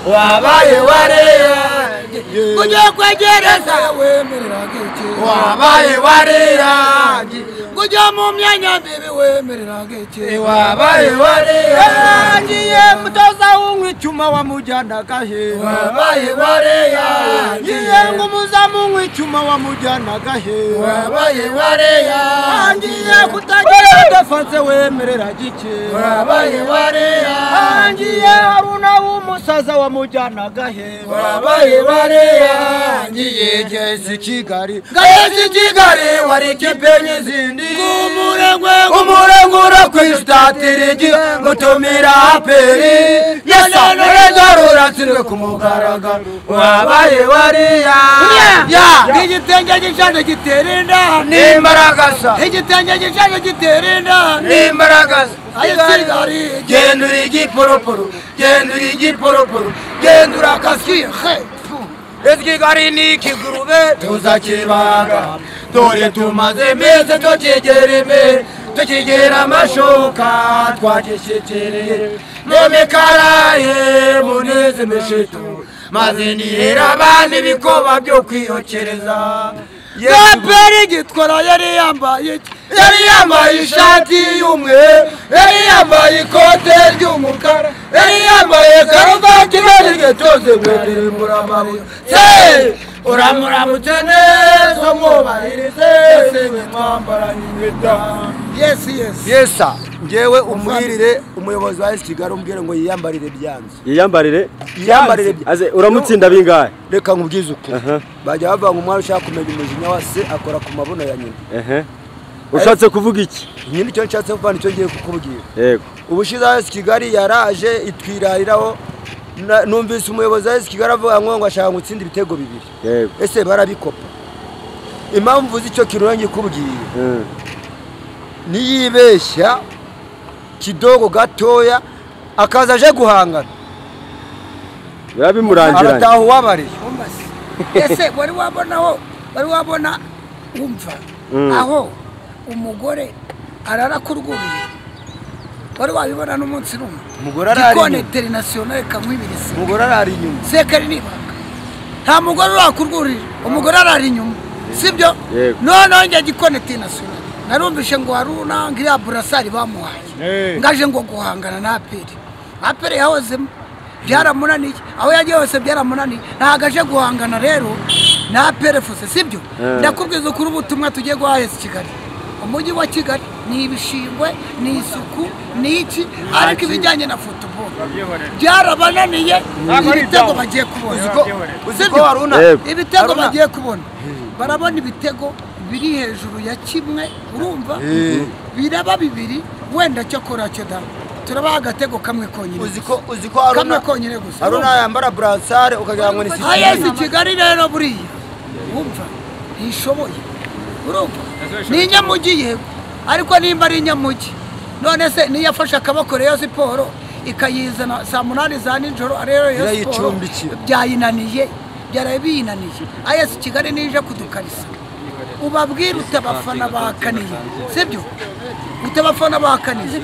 wabaye wareya kujya kwegereza wemerera gake wabaye wareya kujya mu myanya mibi wemerera gake wabaye wareya ngiye mutoza w'umwicuma wamujyanaga he wabaye wareya ngiye ngumuzamu w'umwicuma wamujyanaga he wabaye wareya ngiye kutagira defense wemerera gake wabaye wareya ngiye haruna w'umusaza wamujyanaga he wabaye wareya ngiye gese Kigali wari kipenye zindi umurengura kwistatirigi gutumira aperi yesa norezarura tsirwe kumugaraga wabaye wareya ya igitenge gishaje giterenda nimbaragasa igitenge gishaje giterenda nimbaragasa Kigali genduri giporoporo gendura kasiye Kigali ni kigurube tuzakibaga dore tumaze meze tukigereme tukigera amashoka twagishekereye nomekaraye muneze meshetu maze nihera abandi bikoba byo kwiyokereza yaperi gitwara yari yambaye ishati y'umwe yari yambaye ikote ry'umukara yari yambaye karuvati n'igetoze mwedere muramari uramuramutse neza mwubahirize sewe mwambara impeta yesa ngewe umwirire umuyobozi wa Kigali umbwire ngo yiyambarire byanze yiyambarire aze uramutsinda bingahe reka nkubwize uko bajya bava ngo umwana ushaka kumenya umujinya wase akora ku mabuno ya nyina ushatse kuvuga iki nyine icyo nshatse kuvuga nicyo ngiye kukubwira yego ubushize wa Kigali yaraje itwirariraho numvise umuyobozi wa Kigali avuga ngo ashaka gutsinda ibitego bibiri yego ese barabikopa impamvu z'icyo kintu ngikubwiye niyibeshya kidogo gatoya akaza aje guhangana yabimurangiranye arataho wabare ese wari wabona umva aho umugore ararakurwuriye wari wabibona n'umunsi rumwe umugore arari Gikoni international kamwibirisi umugore arari inyuma sekari nibanga nta mugore urakurwurira umugore arari inyuma sibyo none njye Gikoni international narumvishe ngo haruna ngira burasari bamuhaye ngaje ngo guhangana na aperi yahozemo byaramunaniye aho yagiye hose byaramunaniye ntagaje guhangana rero na aperi fuse sibyo ndakubwiza ukuri ubutumwa tugiye guhaheza Kigali umujyi wa Kigali ni ibishingwe ni isuku ni iki ariko ibijyanye na football byarabananiye ibitego bagiye kubona ibitego bagiye kubona barabona ibitego biri hejuru ya kimwe urumva biraba bibiri wenda cyo kora cyo da turabaha agatego kamwe konyine uzi ko kamwe konyine gusa Haruna yambara brassard ukagira ngo ni City yes Kigali rero buriya wumva ntishoboye urumva ni inyamugi yego ariko nimba ari inyamugi none se niyafasha akaboko Rayon Sport ikayizana saa 8 za nijoro rero Rayon Sport byayinaniye byarabinaniye AS Kigali nije kudukarisa ubabwira utabafana bakaniye sibyo utabafana bakaniye